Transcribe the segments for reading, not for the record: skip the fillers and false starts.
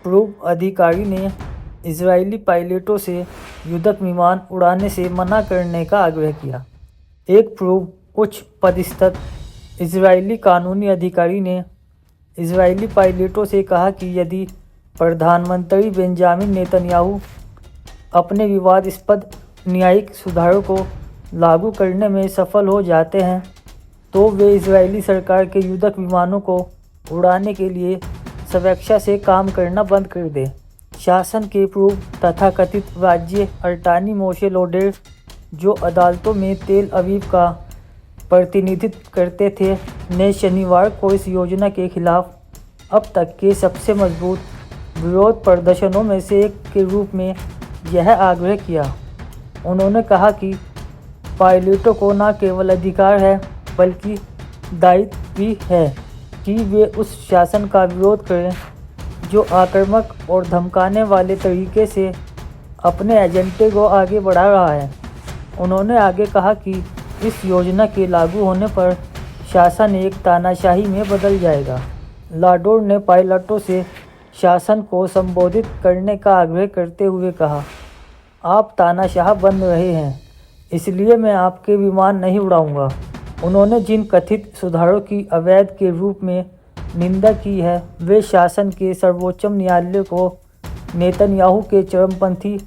पूर्व अधिकारी ने इजरायली पायलटों से युद्धक विमान उड़ाने से मना करने का आग्रह किया। एक पूर्व उच्च पदस्थ इजरायली कानूनी अधिकारी ने इजरायली पायलटों से कहा कि यदि प्रधानमंत्री बेंजामिन नेतन्याहू अपने विवादास्पद न्यायिक सुधारों को लागू करने में सफल हो जाते हैं तो वे इजरायली सरकार के युद्धक विमानों को उड़ाने के लिए स्वेच्छा से काम करना बंद कर दें। शासन के पूर्व तथाकथित राज्य अटॉर्नी मोशे लोडेर, जो अदालतों में तेल अवीव का प्रतिनिधित्व करते थे, ने शनिवार को इस योजना के खिलाफ अब तक के सबसे मजबूत विरोध प्रदर्शनों में से एक के रूप में यह आग्रह किया। उन्होंने कहा कि पायलटों को न केवल अधिकार है बल्कि दायित्व भी है कि वे उस शासन का विरोध करें जो आक्रामक और धमकाने वाले तरीके से अपने एजेंडे को आगे बढ़ा रहा है। उन्होंने आगे कहा कि इस योजना के लागू होने पर शासन एक तानाशाही में बदल जाएगा। लाडोर ने पायलटों से शासन को संबोधित करने का आग्रह करते हुए कहा, आप तानाशाह बन रहे हैं, इसलिए मैं आपके विमान नहीं उड़ाऊंगा। उन्होंने जिन कथित सुधारों की अवैध के रूप में निंदा की है वे शासन के सर्वोच्च न्यायालय को नेतन्याहू के चरमपंथी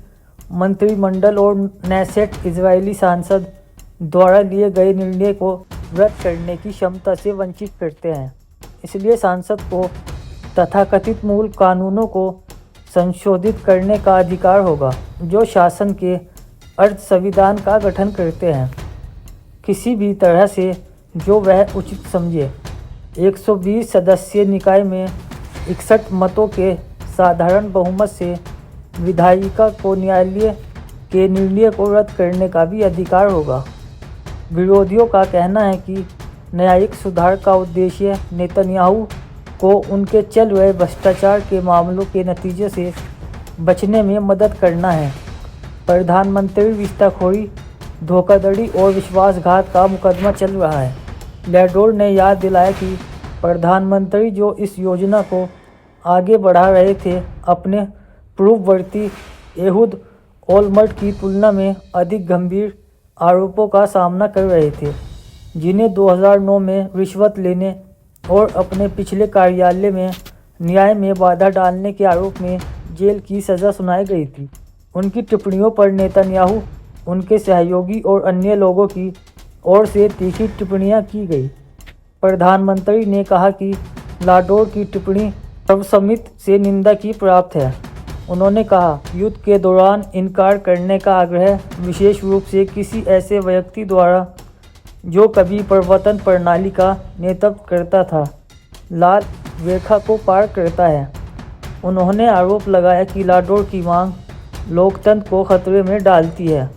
मंत्रिमंडल और नेसेट इजरायली सांसद द्वारा लिए गए निर्णय को रद्द करने की क्षमता से वंचित करते हैं। इसलिए सांसद को तथाकथित मूल कानूनों को संशोधित करने का अधिकार होगा जो शासन के अर्ध संविधान का गठन करते हैं, किसी भी तरह से जो वह उचित समझे। 120 सदस्यीय निकाय में 61 मतों के साधारण बहुमत से विधायिका को न्यायालय के निर्णय को रद्द करने का भी अधिकार होगा। विरोधियों का कहना है कि न्यायिक सुधार का उद्देश्य नेतन्याहू को उनके चल रहे भ्रष्टाचार के मामलों के नतीजे से बचने में मदद करना है। प्रधानमंत्री रिश्ताखोरी, धोखाधड़ी और विश्वासघात का मुकदमा चल रहा है। लैडोर ने याद दिलाया कि प्रधानमंत्री जो इस योजना को आगे बढ़ा रहे थे, अपने पूर्ववर्ती एहुद ओलमर्ट की तुलना में अधिक गंभीर आरोपों का सामना कर रहे थे, जिन्हें 2009 में रिश्वत लेने और अपने पिछले कार्यालय में न्याय में बाधा डालने के आरोप में जेल की सज़ा सुनाई गई थी। उनकी टिप्पणियों पर नेतन्याहू, उनके सहयोगी और अन्य लोगों की ओर से तीखी टिप्पणियां की गई। प्रधानमंत्री ने कहा कि लाडोर की टिप्पणी सर्वसम्मति से निंदा की प्राप्त है। उन्होंने कहा, युद्ध के दौरान इनकार करने का आग्रह, विशेष रूप से किसी ऐसे व्यक्ति द्वारा जो कभी प्रवर्तन प्रणाली का नेतृत्व करता था, लाल रेखा को पार करता है। उन्होंने आरोप लगाया कि लाडोर की मांग लोकतंत्र को खतरे में डालती है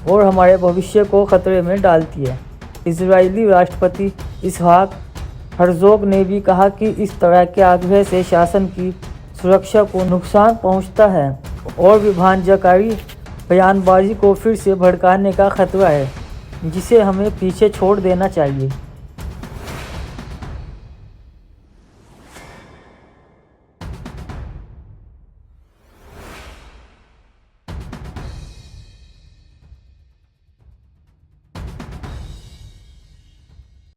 और हमारे भविष्य को खतरे में डालती है। इजरायली राष्ट्रपति इसहाक हर्जोग ने भी कहा कि इस तरह के आग्रह से शासन की सुरक्षा को नुकसान पहुंचता है और विभाजनकारी बयानबाजी को फिर से भड़काने का खतरा है, जिसे हमें पीछे छोड़ देना चाहिए।